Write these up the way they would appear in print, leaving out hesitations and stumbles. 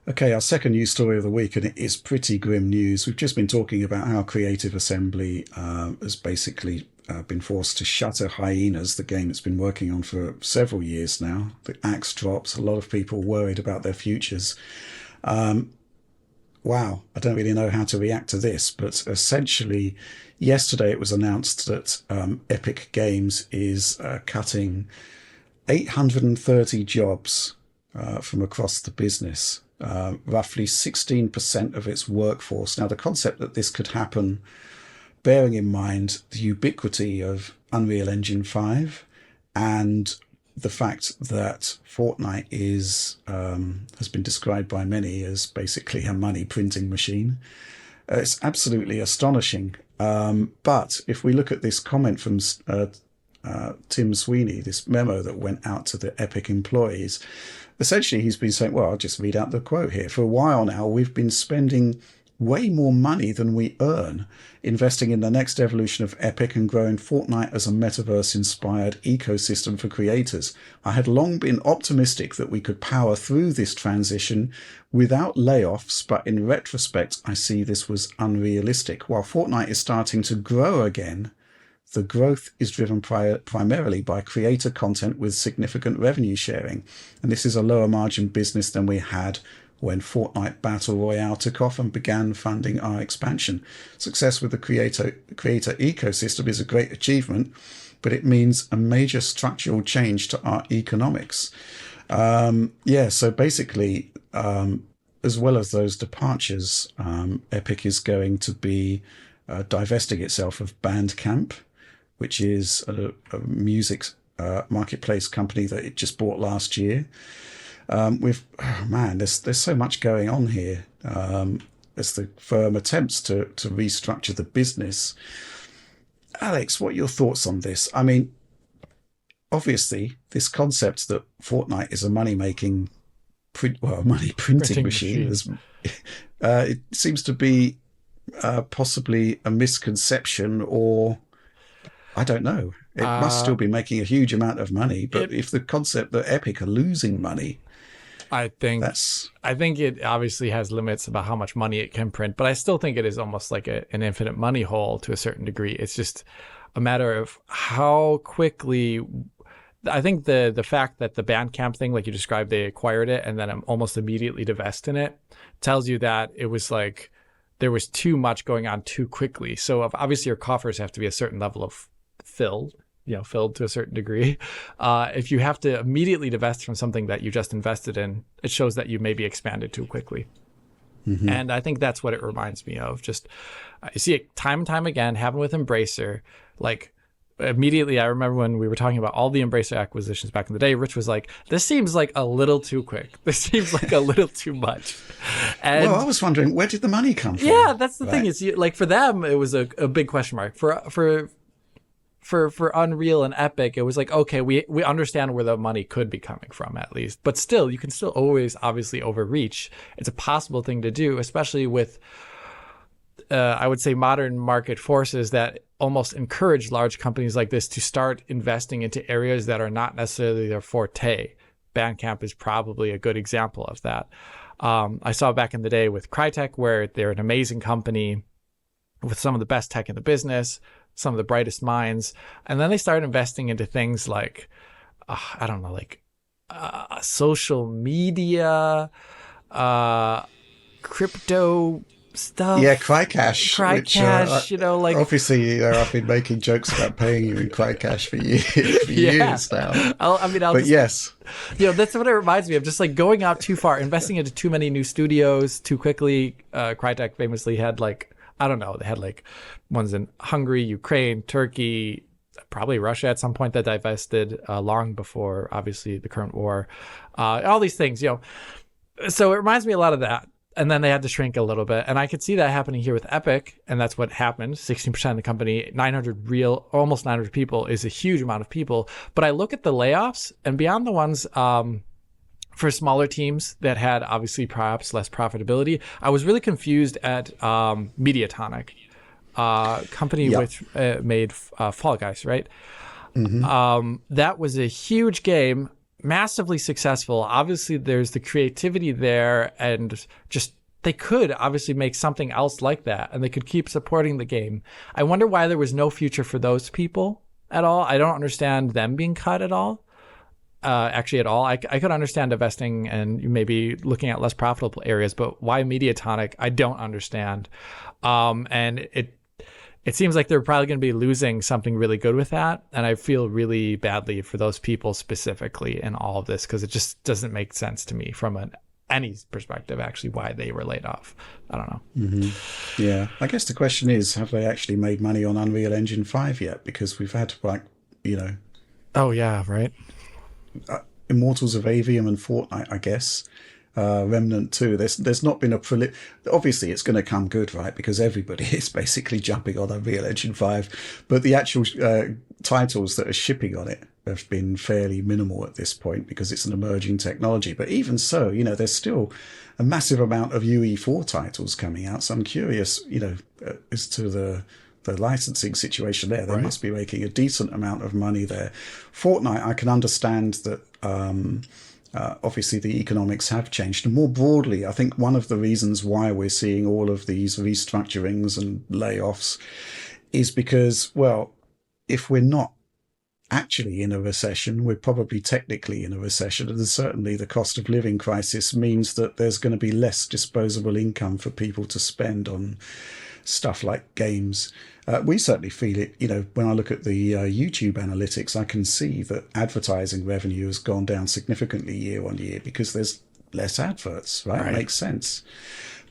Okay, our second news story of the week, and it is pretty grim news. We've just been talking about how Creative Assembly has basically been forced to shutter Hyenas, the game it's been working on for several years now. The axe drops, a lot of people worried about their futures. Um, wow, I don't really know how to react to this, but essentially, yesterday it was announced that Epic Games is cutting 830 jobs from across the business, roughly 16% of its workforce. Now, the concept that this could happen, bearing in mind the ubiquity of Unreal Engine 5 and the fact that Fortnite is has been described by many as basically a money printing machine. It's absolutely astonishing. But if we look at this comment from Tim Sweeney, this memo that went out to the Epic employees, essentially he's been saying, well, I'll just read out the quote here. For a while now, we've been spending way more money than we earn, investing in the next evolution of Epic and growing Fortnite as a metaverse-inspired ecosystem for creators. I had long been optimistic that we could power through this transition without layoffs, but in retrospect, I see this was unrealistic. While Fortnite is starting to grow again, the growth is driven primarily by creator content with significant revenue sharing. And this is a lower margin business than we had when Fortnite Battle Royale took off and began funding our expansion. Success with the creator ecosystem is a great achievement, but it means a major structural change to our economics. So basically, as well as those departures, Epic is going to be divesting itself of Bandcamp, which is a music marketplace company that it just bought last year. There's so much going on here as the firm attempts to restructure the business. Alex, what are your thoughts on this? I mean, obviously, this concept that Fortnite is a money-making, money printing machine, it seems to be possibly a misconception, or I don't know. It must still be making a huge amount of money, but if the concept that Epic are losing money, I think it obviously has limits about how much money it can print, but I still think it is almost like an infinite money hole to a certain degree. It's just a matter of how quickly. I think the fact that the Bandcamp thing, like you described, they acquired it and then almost immediately divesting it, tells you that it was like there was too much going on too quickly. So obviously your coffers have to be a certain level of filled to a certain degree. If you have to immediately divest from something that you just invested in, it shows that you maybe expanded too quickly. Mm-hmm. And I think that's what it reminds me of. Just you see it time and time again, happen with Embracer. Like immediately, I remember when we were talking about all the Embracer acquisitions back in the day, Rich was like, this seems like a little too quick. This seems like a little too much. And well, I was wondering, where did the money come from? Yeah, that's the thing. Is like for them, it was a big question mark. For Unreal and Epic, it was like, okay, we understand where the money could be coming from at least. But still, you can still always obviously overreach. It's a possible thing to do, especially with, I would say, modern market forces that almost encourage large companies like this to start investing into areas that are not necessarily their forte. Bandcamp is probably a good example of that. I saw back in the day with Crytek, where they're an amazing company with some of the best tech in the business, some of the brightest minds. And then they started investing into things like, social media, crypto stuff. Yeah, Crycash. Which, obviously, I've been making jokes about paying you in Crycash for years now. Yes. That's what it reminds me of. Just like going out too far, investing into too many new studios too quickly. Crytek famously had they had like ones in Hungary, Ukraine, Turkey, probably Russia at some point that divested long before, obviously, the current war. All these things, So it reminds me a lot of that. And then they had to shrink a little bit. And I could see that happening here with Epic. And that's what happened. 16% of the company, almost 900 people is a huge amount of people. But I look at the layoffs, and beyond the ones for smaller teams that had obviously perhaps less profitability, I was really confused at Mediatonic, company which made Fall Guys, right? Mm-hmm. That was a huge game, massively successful. Obviously, there's the creativity there, and just they could obviously make something else like that, and they could keep supporting the game. I wonder why there was no future for those people at all. I don't understand them being cut at all. Actually, at all. I could understand divesting and maybe looking at less profitable areas, but why Mediatonic? I don't understand. And it seems like they're probably going to be losing something really good with that. And I feel really badly for those people specifically in all of this, because it just doesn't make sense to me from any perspective, actually, why they were laid off. I don't know. Mm-hmm. Yeah. I guess the question is, have they actually made money on Unreal Engine 5 yet? Because we've had, Oh, yeah, right. Immortals of Avium and Fortnite, I guess. Remnant 2. There's not been a obviously it's going to come good, right? Because everybody is basically jumping on Unreal Engine 5, but the actual titles that are shipping on it have been fairly minimal at this point because it's an emerging technology. But even so, there's still a massive amount of UE4 titles coming out. So I'm curious, as to the licensing situation there. They must be making a decent amount of money there. Fortnite, I can understand that obviously the economics have changed. And more broadly, I think one of the reasons why we're seeing all of these restructurings and layoffs is because, well, if we're not actually in a recession, we're probably technically in a recession. And certainly the cost of living crisis means that there's going to be less disposable income for people to spend on stuff like games. We certainly feel it, when I look at the YouTube analytics, I can see that advertising revenue has gone down significantly year on year because there's less adverts, right? It makes sense.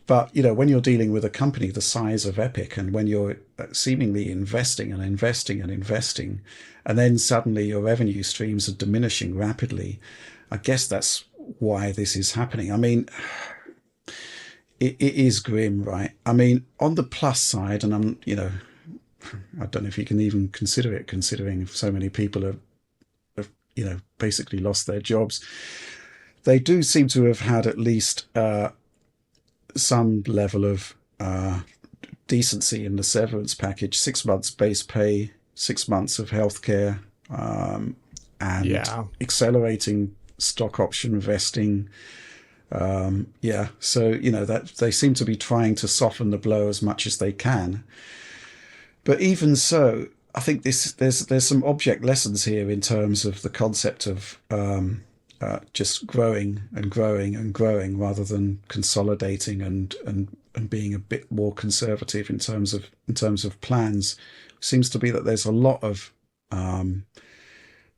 But, when you're dealing with a company the size of Epic, and when you're seemingly investing and investing and investing, and then suddenly your revenue streams are diminishing rapidly, I guess that's why this is happening. I mean, it is grim, right? I mean, on the plus side, and I don't know if you can even consider it, considering so many people have basically lost their jobs. They do seem to have had at least some level of decency in the severance package. 6 months base pay, 6 months of healthcare, and accelerating stock option vesting. So that they seem to be trying to soften the blow as much as they can. But even so, I think there's some object lessons here in terms of the concept of just growing and growing and growing rather than consolidating and being a bit more conservative in terms of plans. Seems to be that there's a lot of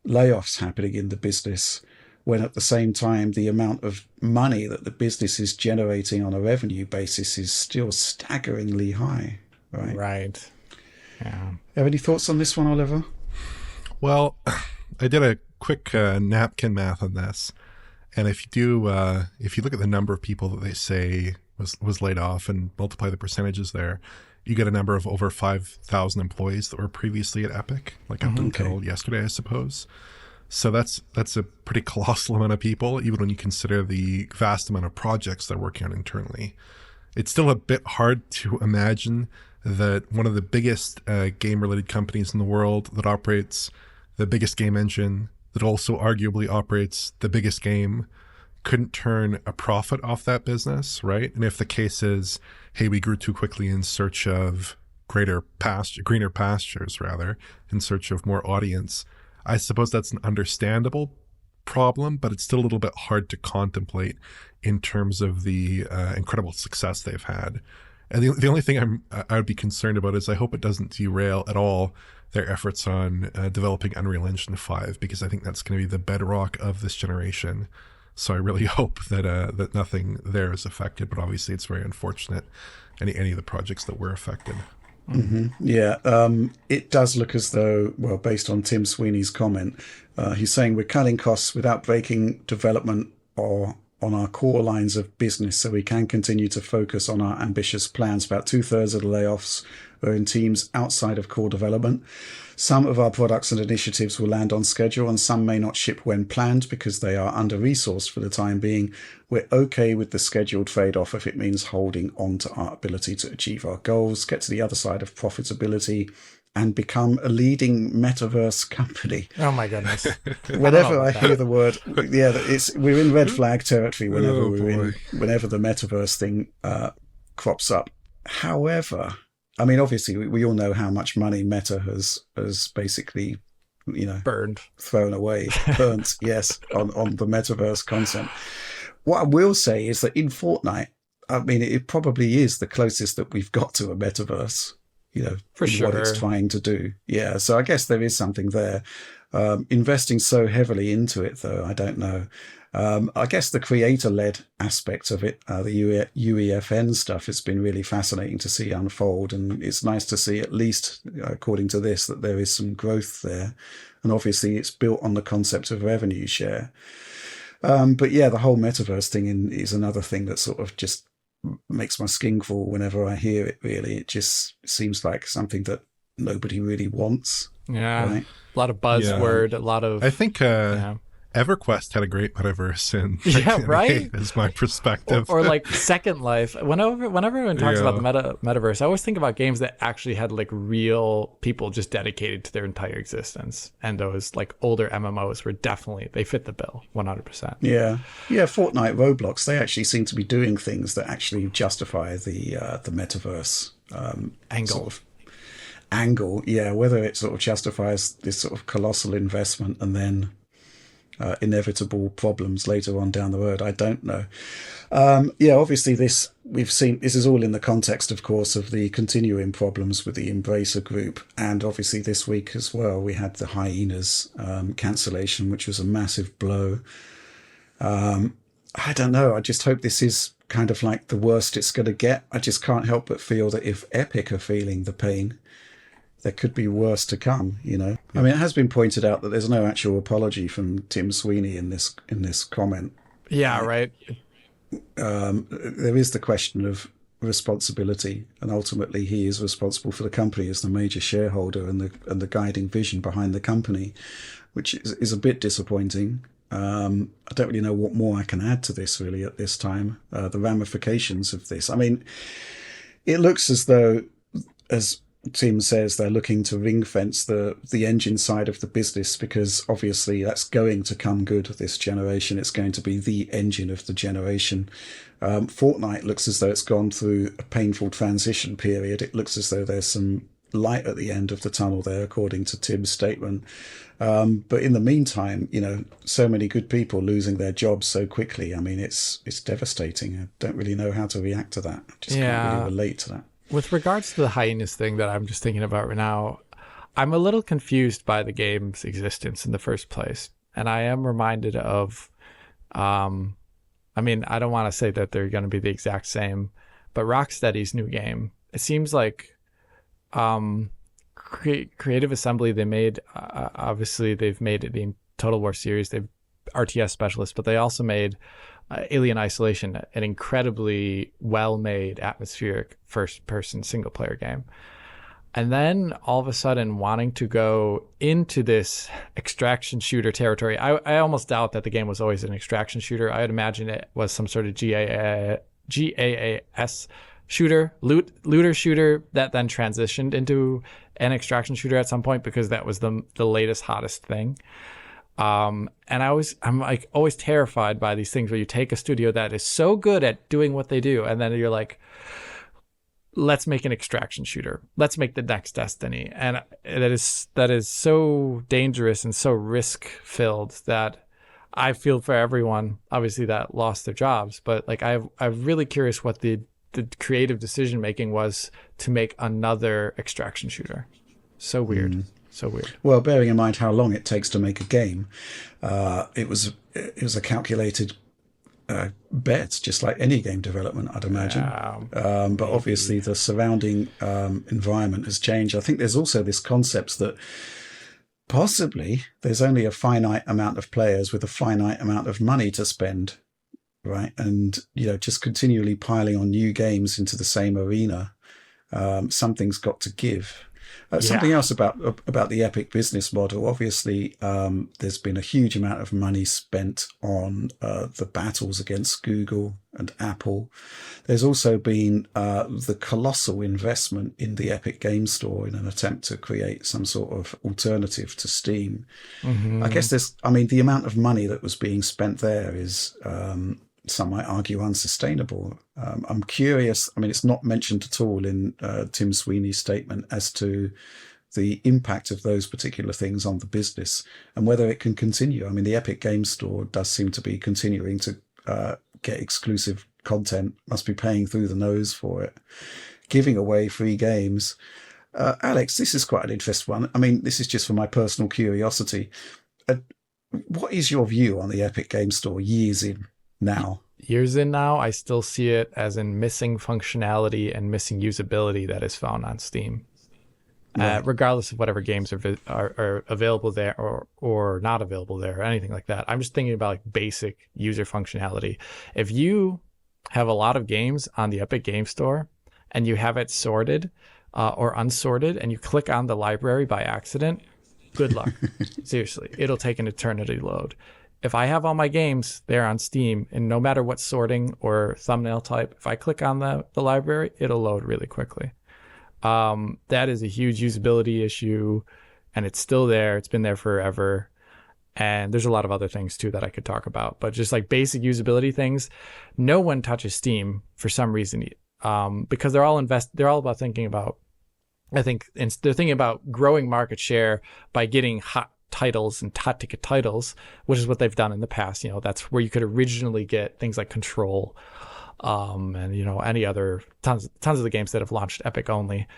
layoffs happening in the business, when at the same time the amount of money that the business is generating on a revenue basis is still staggeringly high. Right. Yeah. Have any thoughts on this one, Oliver? Well, I did a quick napkin math on this, and if you look at the number of people that they say was laid off and multiply the percentages there, you get a number of over 5,000 employees that were previously at Epic, like up until yesterday, I suppose. So that's a pretty colossal amount of people, even when you consider the vast amount of projects they're working on internally. It's still a bit hard to imagine that one of the biggest game-related companies in the world that operates the biggest game engine, that also arguably operates the biggest game, couldn't turn a profit off that business, right? And if the case is, hey, we grew too quickly in search of greener pastures, in search of more audience, I suppose that's an understandable problem, but it's still a little bit hard to contemplate in terms of the incredible success they've had. And the only thing I would be concerned about is I hope it doesn't derail at all their efforts on developing Unreal Engine 5, because I think that's going to be the bedrock of this generation. So I really hope that nothing there is affected, but obviously it's very unfortunate, any of the projects that were affected. Mm-hmm. Yeah, it does look as though, well, based on Tim Sweeney's comment, he's saying we're cutting costs without breaking development or on our core lines of business, so we can continue to focus on our ambitious plans. About 2/3 of the layoffs are in teams outside of core development. Some of our products and initiatives will land on schedule, and some may not ship when planned because they are under-resourced for the time being. We're okay with the scheduled trade-off if it means holding on to our ability to achieve our goals, get to the other side of profitability, and become a leading metaverse company. Oh my goodness! Whenever I hear the word, we're in red flag territory whenever the metaverse thing crops up. However, I mean, obviously, we all know how much money Meta has basically, burnt, yes, on the metaverse concept. What I will say is that in Fortnite, I mean, it probably is the closest that we've got to a metaverse, for sure, what it's trying to do. Yeah, so I guess there is something there. Investing so heavily into it, though, I don't know. I guess the creator-led aspect of it, the UEFN stuff, has been really fascinating to see unfold, and it's nice to see, at least according to this, that there is some growth there. And obviously it's built on the concept of revenue share. But yeah, the whole metaverse thing is another thing that sort of just makes my skin crawl whenever I hear it, really. It just seems like something that nobody really wants. Yeah, right? A lot of buzzword, a lot of... I think EverQuest had a great metaverse in right? is my perspective. Or like Second Life. Whenever everyone talks about the metaverse, I always think about games that actually had like real people just dedicated to their entire existence. And those like older MMOs were they fit the bill 100%. Yeah. Fortnite, Roblox, they actually seem to be doing things that actually justify the metaverse angle. Yeah, whether it sort of justifies this sort of colossal investment and then inevitable problems later on down the road, I don't know. Obviously this is all in the context, of course, of the continuing problems with the Embracer Group, and obviously this week as well we had the Hyenas cancellation, which was a massive blow. I don't know, I just hope this is kind of like the worst it's going to get. I just can't help but feel that if Epic are feeling the pain, there could be worse to come, I mean, it has been pointed out that there's no actual apology from Tim Sweeney in this comment. Yeah, right. There is the question of responsibility, and ultimately he is responsible for the company as the major shareholder and the guiding vision behind the company, which is a bit disappointing. I don't really know what more I can add to this really at this time. The ramifications of this. I mean, it looks as though, as Tim says, they're looking to ring fence the engine side of the business, because obviously that's going to come good this generation. It's going to be the engine of the generation. Fortnite looks as though it's gone through a painful transition period. It looks as though there's some light at the end of the tunnel there, according to Tim's statement. But in the meantime, so many good people losing their jobs so quickly. I mean, it's devastating. I don't really know how to react to that. I just can't really relate to that. With regards to the Hyenas thing that I'm just thinking about right now, I'm a little confused by the game's existence in the first place. And I am reminded of, I mean, I don't want to say that they're going to be the exact same, but Rocksteady's new game, it seems like Creative Assembly, they made, obviously they've made the Total War series, they've RTS specialists, but they also made Alien Isolation, an incredibly well-made, atmospheric first-person single-player game. And then all of a sudden wanting to go into this extraction shooter territory. I almost doubt that the game was always an extraction shooter. I would imagine it was some sort of GAAS shooter, looter shooter that then transitioned into an extraction shooter at some point, because that was the latest, hottest thing. And I'm like always terrified by these things where you take a studio that is so good at doing what they do, and then you're like, let's make an extraction shooter. Let's make the next Destiny. And that is so dangerous and so risk filled that I feel for everyone, obviously, that lost their jobs. But like, I'm really curious what the creative decision making was to make another extraction shooter. So weird. So weird. Well, bearing in mind how long it takes to make a game, it was a calculated bet, just like any game development, I'd imagine. But obviously the surrounding environment has changed. I think there's also this concept that possibly there's only a finite amount of players with a finite amount of money to spend, right? And, just continually piling on new games into the same arena. Something's got to give. Something else about the Epic business model. Obviously, there's been a huge amount of money spent on the battles against Google and Apple. There's also been the colossal investment in the Epic Game Store in an attempt to create some sort of alternative to Steam. I guess the amount of money that was being spent there is, some might argue, unsustainable. I'm curious, it's not mentioned at all in Tim Sweeney's statement as to the impact of those particular things on the business and whether it can continue. The Epic Game Store does seem to be continuing to get exclusive content, must be paying through the nose for it, giving away free games. Alex, this is quite an interesting one. This is just for my personal curiosity. What is your view on the Epic Game Store years in now? Years in now, I still see it as in missing functionality and missing usability that is found on Steam. Right. Regardless of whatever games are available there or not available there or anything like that. I'm just thinking about like basic user functionality. If you have a lot of games on the Epic Game Store and you have it sorted or unsorted and you click on the library by accident, good luck. Seriously, it'll take an eternity to load. If I have all my games there on Steam, and no matter what sorting or thumbnail type, if I click on the library, it'll load really quickly. That is a huge usability issue, and it's still there. It's been there forever. And there's a lot of other things too that I could talk about, but just like basic usability things, no one touches Steam for some reason, because they're all about thinking about, they're thinking about growing market share by getting hot titles and hot ticket titles, which is what they've done in the past. That's where you could originally get things like Control, and any other tons of the games that have launched Epic only.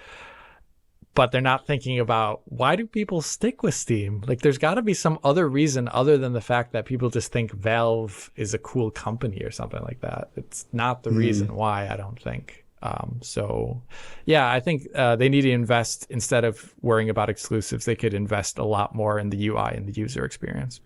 But they're not thinking about, why do people stick with Steam? Like, there's got to be some other reason other than the fact that people just think Valve is a cool company or something like that. It's not the reason why, I don't think. So yeah, I think they need to invest, instead of worrying about exclusives, they could invest a lot more in the UI and the user experience.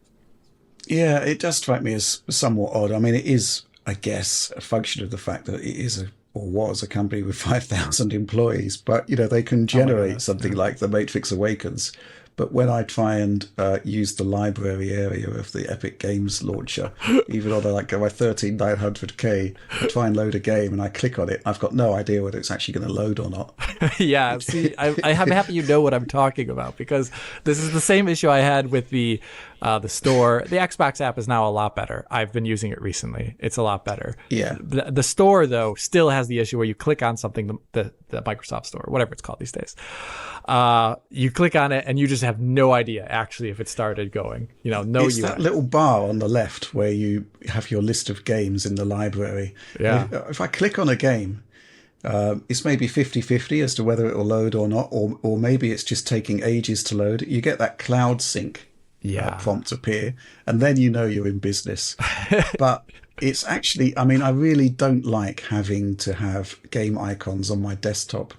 Yeah, it does strike me as somewhat odd. It is, I guess, a function of the fact that it is was a company with 5,000 employees, but they can generate something like The Matrix Awakens. But when I try and use the library area of the Epic Games launcher, even on my 13900K, I try and load a game and I click on it, I've got no idea whether it's actually going to load or not. Yeah, see, I'm happy you know what I'm talking about, because this is the same issue I had with the store. The Xbox app is now a lot better. I've been using it recently. It's a lot better. Yeah. The store, though, still has the issue where you click on something, the Microsoft Store, whatever it's called these days. You click on it and you just have no idea actually if it started going. It's that little bar on the left where you have your list of games in the library. Yeah. If I click on a game, it's maybe 50-50 as to whether it will load or not, or maybe it's just taking ages to load. You get that cloud sync prompt appear, and then you're in business. But it's actually, I really don't like having to have game icons on my desktop.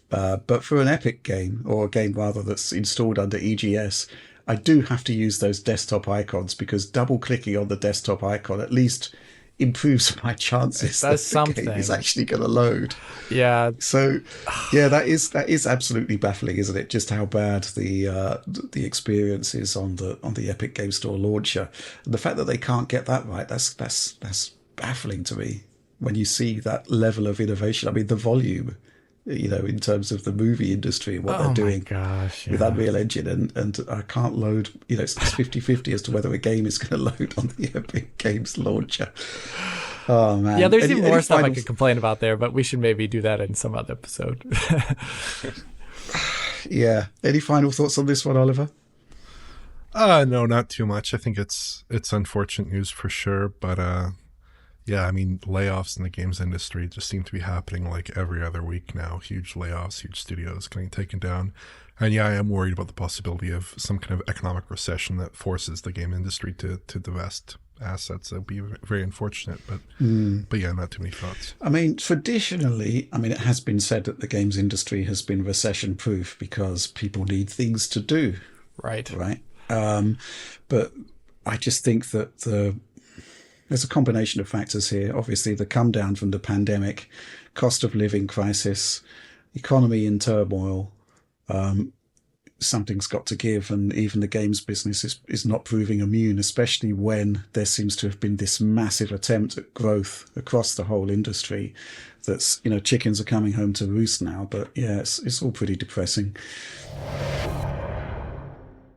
But for an Epic game, or a game rather that's installed under EGS, I do have to use those desktop icons, because double clicking on the desktop icon at least improves my chances that the game is actually going to load. Yeah. So, yeah, that is absolutely baffling, isn't it? Just how bad the experience is on the Epic Game Store launcher, and the fact that they can't get that right. That's baffling to me when you see that level of innovation. The volume, in terms of the movie industry and what they're doing with Unreal Engine, and I can't load, it's 50-50 as to whether a game is going to load on the Epic Games launcher. Oh, man. Yeah, there's even more stuff I could complain about there, but we should maybe do that in some other episode. Yeah. Any final thoughts on this one, Oliver? No, not too much. I think it's unfortunate news for sure, but yeah, layoffs in the games industry just seem to be happening like every other week now. Huge layoffs, huge studios getting taken down. And yeah, I am worried about the possibility of some kind of economic recession that forces the game industry to divest assets. That would be very unfortunate, but yeah, not too many thoughts. Traditionally, it has been said that the games industry has been recession proof because people need things to do. Right. But I just think that there's a combination of factors here. Obviously, the come down from the pandemic, cost of living crisis, economy in turmoil. something's got to give, and even the games business is not proving immune, especially when there seems to have been this massive attempt at growth across the whole industry. That's, chickens are coming home to roost now. But yeah, it's all pretty depressing.